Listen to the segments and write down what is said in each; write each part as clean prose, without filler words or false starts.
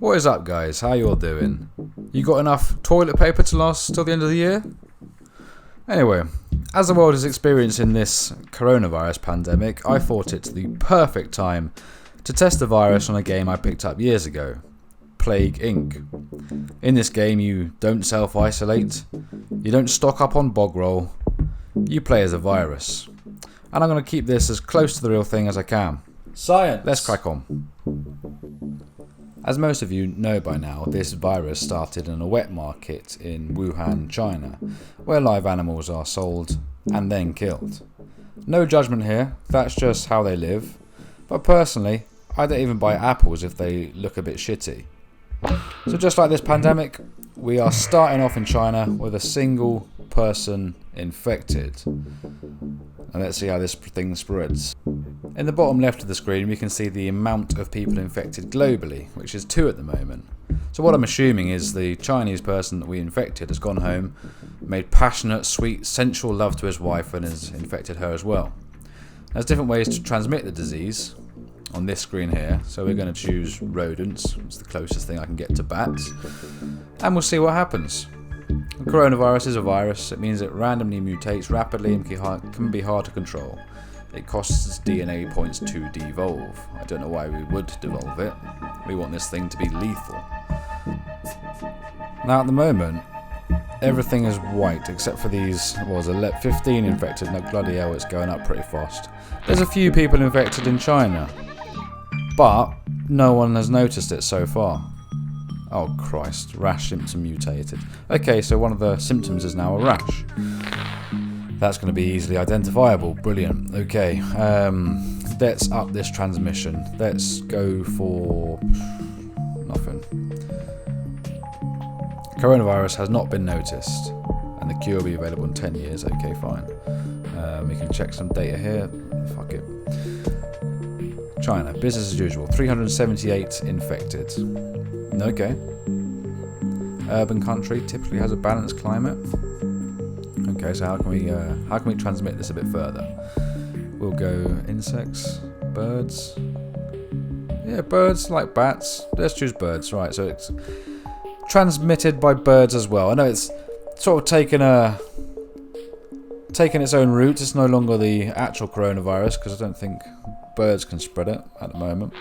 What is up, guys? How you all doing? You got enough toilet paper to last till the end of the year? Anyway, as the world is experiencing this coronavirus pandemic, I thought it's the perfect time to test the virus on a game I picked up years ago, Plague Inc. In this game, you don't self-isolate, you don't stock up on bog roll, you play as a virus. And I'm going to keep this as close to the real thing as I can. Science! Let's crack on. As most of you know by now, this virus started in a wet market in Wuhan, China, where live animals are sold and then killed. No judgment here, that's just how they live. But personally, I don't even buy apples if they look a bit shitty. So just like this pandemic, we are starting off in China with a single person infected. And let's see how this thing spreads. In the bottom left of the screen we can see the amount of people infected globally, which is 2 at the moment. So what I'm assuming is the Chinese person that we infected has gone home, made passionate, sweet, sensual love to his wife and has infected her as well. There's different ways to transmit the disease on this screen here, so we're going to choose rodents. It's the closest thing I can get to bats, and we'll see what happens. The coronavirus is a virus. It means it randomly mutates rapidly and can be hard to control. It costs DNA points to devolve. I don't know why we would devolve it. We want this thing to be lethal. Now at the moment, everything is white except for these, 15 infected. No, bloody hell, it's going up pretty fast. There's a few people infected in China, but no one has noticed it so far. Oh Christ, rash symptom mutated. Okay, so one of the symptoms is now a rash. That's going to be easily identifiable. Brilliant. Okay, let's up this transmission. Let's go for nothing. Coronavirus has not been noticed, and the cure will be available in 10 years. Okay, fine. We can check some data here. Fuck it. China, business as usual. 378 infected. Okay. Urban country typically has a balanced climate. Okay, so how can we transmit this a bit further? We'll go insects, birds. Yeah, birds like bats. Let's choose birds. Right, so it's transmitted by birds as well. I know it's sort of taken its own route. It's no longer the actual coronavirus because I don't think birds can spread it at the moment.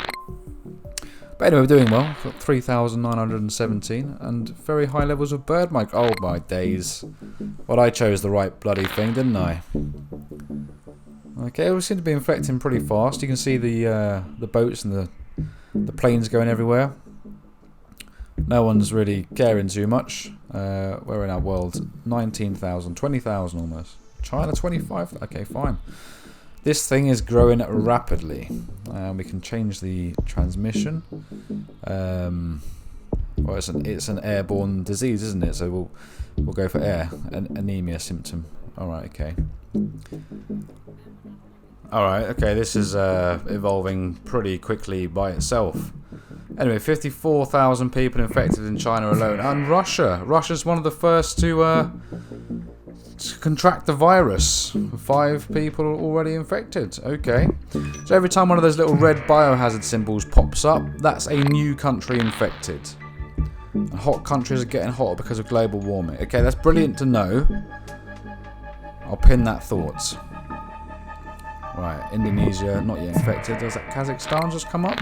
But anyway, we're doing well. We've got 3,917 and very high levels of bird mic. Oh my days. Well, I chose the right bloody thing, didn't I? Okay, we seem to be infecting pretty fast. You can see the boats and the planes going everywhere. No one's really caring too much. We're in our world. 19,000, 20,000 almost. China 25? Okay, fine. This thing is growing rapidly. We can change the transmission. Well, it's an airborne disease, isn't it? So we'll go for air. An anemia symptom. All right. Okay. All right. Okay. This is evolving pretty quickly by itself. Anyway, 54,000 people infected in China alone, and Russia. Russia's one of the first to contract the virus. 5 people already infected. Okay. So every time one of those little red biohazard symbols pops up, that's a new country infected. And hot countries are getting hotter because of global warming. Okay, that's brilliant to know. I'll pin that thought. Right, Indonesia, not yet infected. Does that Kazakhstan just come up?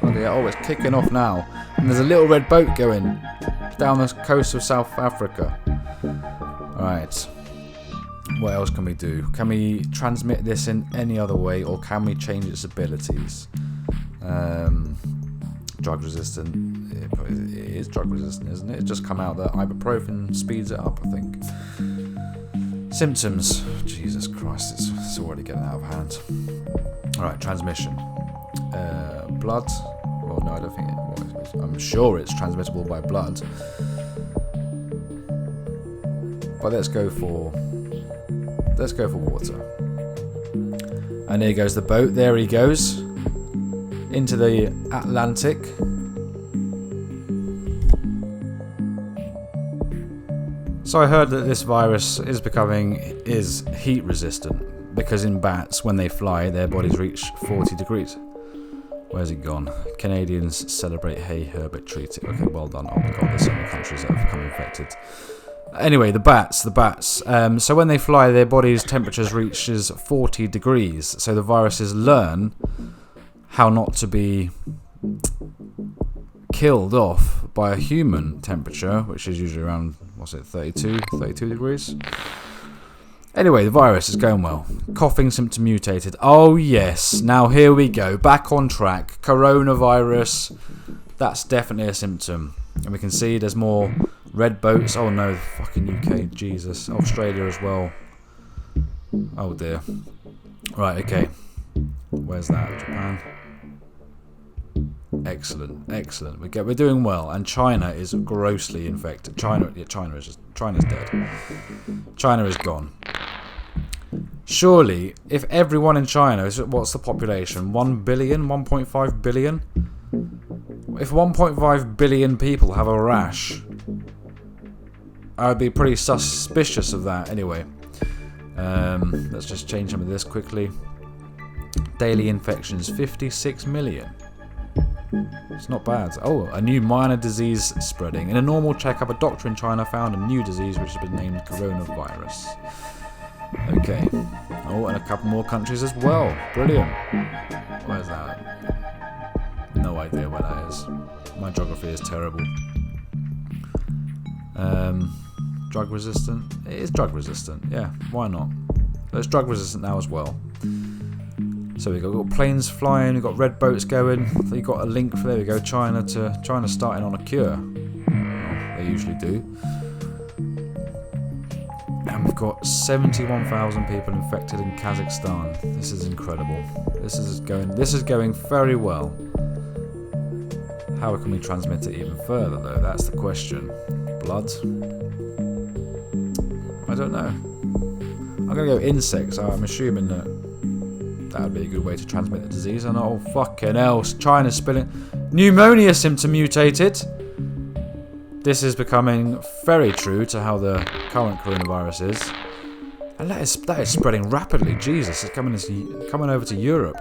Bloody hell, it's kicking off now. And there's a little red boat going down the coast of South Africa. Alright. What else can we do? Can we transmit this in any other way, or can we change its abilities? Drug resistant. It is drug resistant, isn't it? It's just come out that ibuprofen speeds it up, I think. Symptoms. Jesus Christ, it's already getting out of hand. Alright, transmission. Blood. Well, no, I don't think it. Well, I'm sure it's transmissible by blood. But let's go for water. And here goes the boat. There he goes into the Atlantic. So I heard that this virus is heat resistant because in bats, when they fly, their bodies reach 40 degrees. Where's it gone? Canadians celebrate Hay Herbert Treaty. Okay, well done. Oh my god, there's so many countries that have become infected. Anyway, the bats. So when they fly, their body's temperatures reaches 40 degrees. So the viruses learn how not to be killed off by a human temperature, which is usually around, 32 degrees? Anyway, the virus is going well. Coughing symptom mutated. Oh yes, now here we go. Back on track. Coronavirus. That's definitely a symptom. And we can see there's more red boats. Oh no, fucking UK. Jesus. Australia as well. Oh dear. Right, okay. Where's that? Japan. Excellent. We're doing well, and China is grossly infected. China's dead. China is gone. Surely, if everyone in China what's the population? 1 billion, 1.5 billion. If 1.5 billion people have a rash, I'd be pretty suspicious of that. Anyway, let's just change some of this quickly. Daily infections 56 million. It's not bad. Oh, a new minor disease spreading. In a normal checkup, a doctor in China found a new disease which has been named coronavirus. Okay. Oh, and a couple more countries as well. Brilliant. Where's that? No idea where that is. My geography is terrible. Drug resistant? It is drug resistant. Yeah, why not? It's drug resistant now as well. So we've got planes flying, we've got red boats going. So you've got a link for, there we go, China starting on a cure. Well, they usually do. And we've got 71,000 people infected in Kazakhstan. This is incredible. This is going very well. How can we transmit it even further though? That's the question. Blood? I don't know. I'm gonna go insects. I'm assuming that would be a good way to transmit the disease. And oh fucking hell, China's spilling. Pneumonia symptom mutated. This is becoming very true to how the current coronavirus is. And that is spreading rapidly. Jesus, it's coming over to Europe.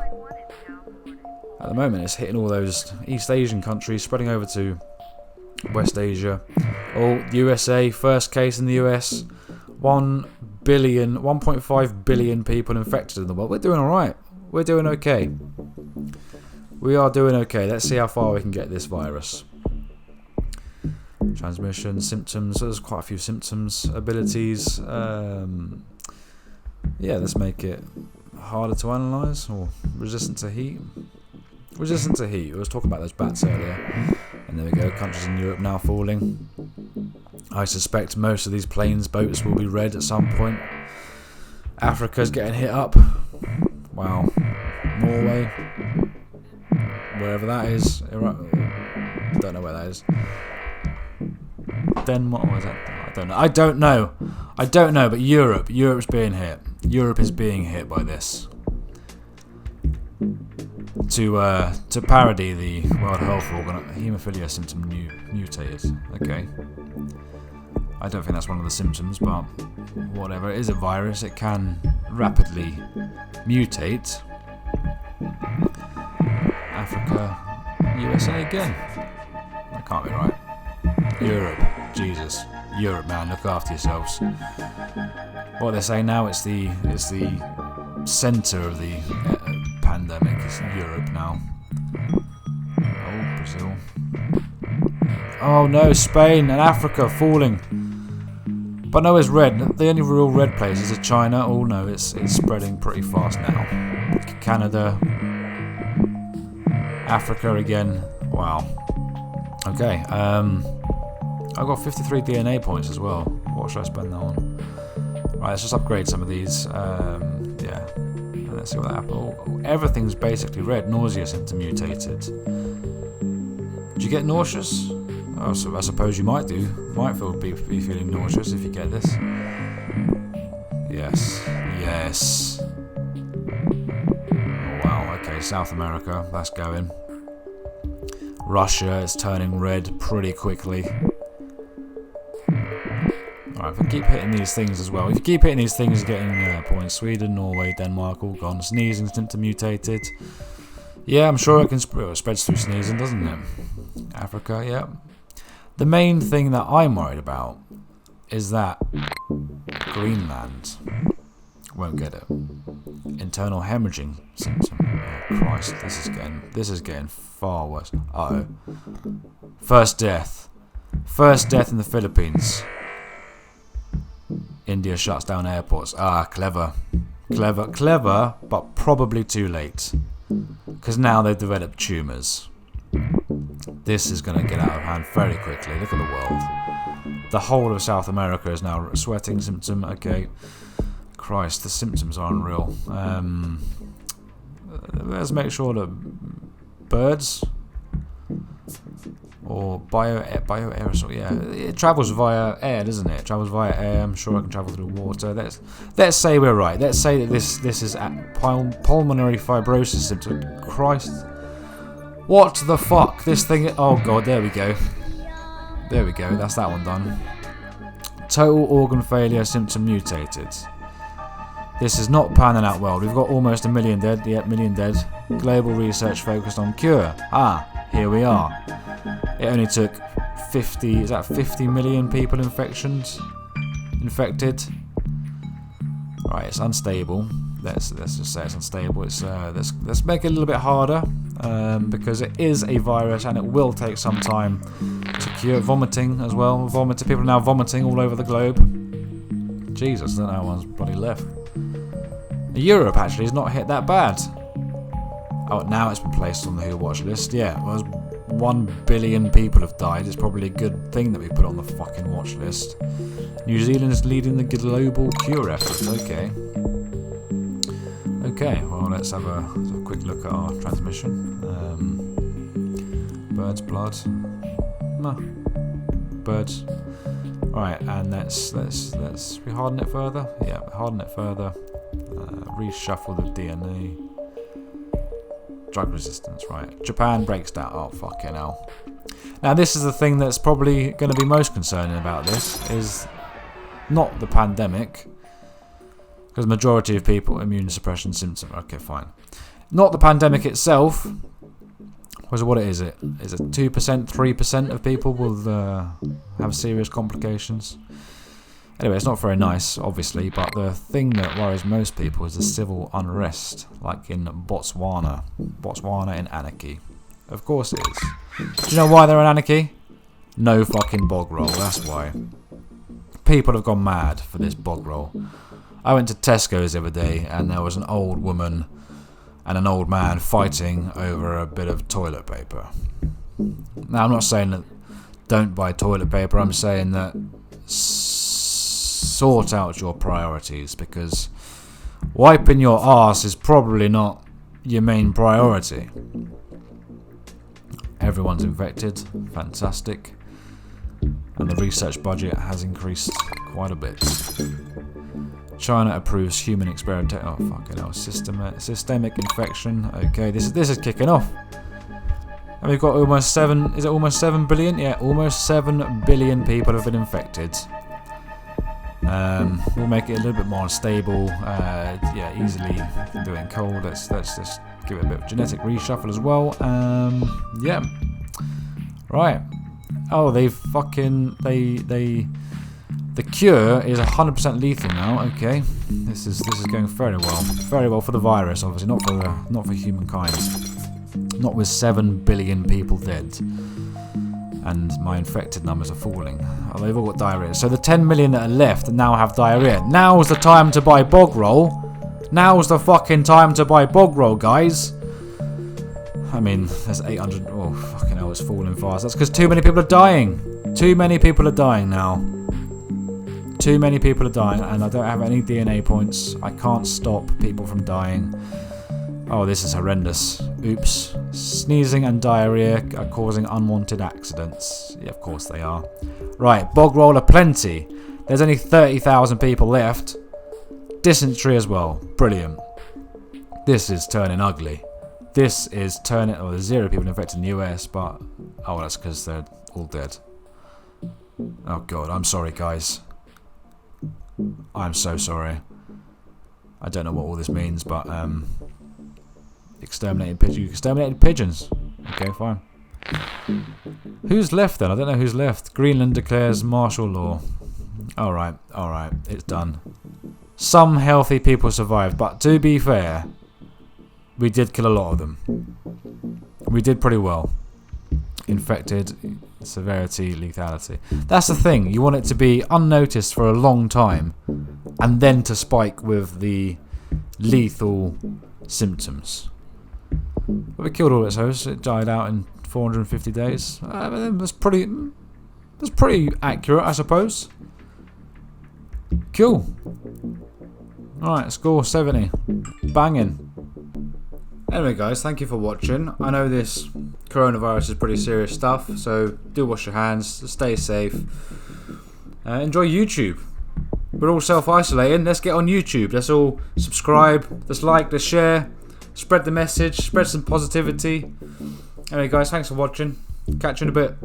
At the moment, it's hitting all those East Asian countries, spreading over to West Asia. Oh, USA, first case in the US. 1.5 billion people infected in the world. We're doing alright. We're doing okay. We are doing okay. Let's see how far we can get this virus. Transmission, symptoms. There's quite a few symptoms. Abilities. Yeah, let's make it harder to analyse. Or resistant to heat. Resistant to heat. I was talking about those bats earlier. And there we go. Countries in Europe now falling. I suspect most of these planes, boats will be red at some point. Africa's getting hit up. Wow. Norway. Wherever that is. Don't know where that is. Denmark. Or is that? I don't know. I don't know. But Europe's being hit. Europe is being hit by this. To parody the World Health Organization, haemophilia symptom mutated. Okay. I don't think that's one of the symptoms, but whatever. It is a virus. It can rapidly mutate. Africa, USA again. That can't be right. Europe, Jesus, Europe, man, look after yourselves. What they're saying now, it's the centre of the pandemic. It's Europe now. Oh, Brazil. Oh no, Spain and Africa falling. But no, it's red. The only real red places are China. Oh no, it's spreading pretty fast now. Canada. Africa again. Wow. Okay. I've got 53 DNA points as well. What should I spend that on? Right, let's just upgrade some of these. Yeah. Let's see what that happens. Oh, everything's basically red. Nausea symptom mutated. Did you get nauseous? Oh, so I suppose you might do. Might be feeling nauseous if you get this. Yes. Yes. Oh, wow, okay, South America, that's going. Russia is turning red pretty quickly. Alright, if we keep hitting these things as well. If you keep hitting these things, you're getting points. Sweden, Norway, Denmark, all gone. Sneezing symptom mutated. Yeah, I'm sure it can spreads through sneezing, doesn't it? Africa, yeah. The main thing that I'm worried about is that Greenland won't get it. Internal hemorrhaging symptom. Oh Christ, this is getting far worse. Uh-oh. First death. First death in the Philippines. India shuts down airports. Ah, clever. Clever, but probably too late. Because now they've developed tumours. This is going to get out of hand very quickly. Look at the world. The whole of South America is now sweating symptom. Okay. Christ, the symptoms are unreal. Let's make sure that birds or bioaerosol, yeah, it travels via air, doesn't it? It travels via air. I'm sure it can travel through water. Let's say we're right. Let's say that this is pulmonary fibrosis symptom. Christ, what the fuck? This thing. Oh god, there we go. There we go. That's that one done. Total organ failure symptom mutated. This is not panning out well. We've got almost a million dead. Yeah, million dead. Global research focused on cure. Ah, here we are. It only took 50. Is that 50 million people infected? Right, it's unstable. Let's just say it's unstable. It's let's make it a little bit harder because it is a virus and it will take some time to cure. Vomiting as well. People are now vomiting all over the globe. Jesus, I don't know how one's bloody left. Europe actually has not hit that bad. Oh, now it's been placed on the WHO watch list. Yeah, well, 1 billion people have died. It's probably a good thing that we put on the fucking watch list. New Zealand is leading the global cure effort. Okay. Okay, well, let's have a quick look at our transmission. Bird's blood. No. Birds. Right, and let's we harden it further. Yeah, harden it further. Reshuffle the DNA. Drug resistance, right. Japan breaks down. Oh, fucking hell. Now, this is the thing that's probably going to be most concerning about this, is not the pandemic, because the majority of people, immune suppression symptom. Okay, fine. Not the pandemic itself. What is it? Is it 2%, 3% of people will have serious complications? Anyway, it's not very nice, obviously, but the thing that worries most people is the civil unrest, like in Botswana. Botswana in anarchy. Of course it is. Do you know why they're in anarchy? No fucking bog roll, that's why. People have gone mad for this bog roll. I went to Tesco's the other day and there was an old woman and an old man fighting over a bit of toilet paper. Now, I'm not saying that don't buy toilet paper, I'm saying that sort out your priorities, because wiping your arse is probably not your main priority. Everyone's infected, fantastic, and the research budget has increased quite a bit. China approves human experimentation. Oh fucking hell! Systemic infection. Okay, this is kicking off. And we've got almost 7. Is it almost 7 billion? Yeah, almost 7 billion people have been infected. We'll make it a little bit more unstable. Yeah, easily do it in cold. Let's just give it a bit of genetic reshuffle as well. Yeah. Right. Oh, the cure is 100% lethal now. Okay, this is going very well for the virus, obviously, not for humankind. Not with 7 billion people dead. And my infected numbers are falling. Oh, they've all got diarrhea. So the 10 million that are left now have diarrhea. Now's the time to buy bog roll. Now's the fucking time to buy bog roll, guys. I mean, there's 800. Oh, fucking hell, it's falling fast. That's because too many people are dying. Too many people are dying now. Too many people are dying, and I don't have any DNA points. I can't stop people from dying. Oh, this is horrendous. Oops. Sneezing and diarrhea are causing unwanted accidents. Yeah, of course they are. Right, bog roll aplenty. There's only 30,000 people left. Dysentery as well. Brilliant. This is turning ugly. This is turning... Oh, there's 0 people infected in the US, but... Oh, that's because they're all dead. Oh, God. I'm sorry, guys. I'm so sorry. I don't know what all this means, but... Exterminated pigeons. You exterminated pigeons. Okay, fine. Who's left then? I don't know who's left. Greenland declares martial law. Alright, it's done. Some healthy people survived, but to be fair, we did kill a lot of them. We did pretty well. Infected, severity, lethality. That's the thing. You want it to be unnoticed for a long time, and then to spike with the lethal symptoms. But we killed all its hosts. It died out in 450 days. That's pretty accurate, I suppose. Cool. Alright, score 70. Banging. Anyway guys, thank you for watching. I know this coronavirus is pretty serious stuff, so do wash your hands, stay safe. Enjoy YouTube. We're all self-isolating, let's get on YouTube. Let's all subscribe, let's like, let's share, spread the message, spread some positivity. Anyway guys, thanks for watching. Catch you in a bit.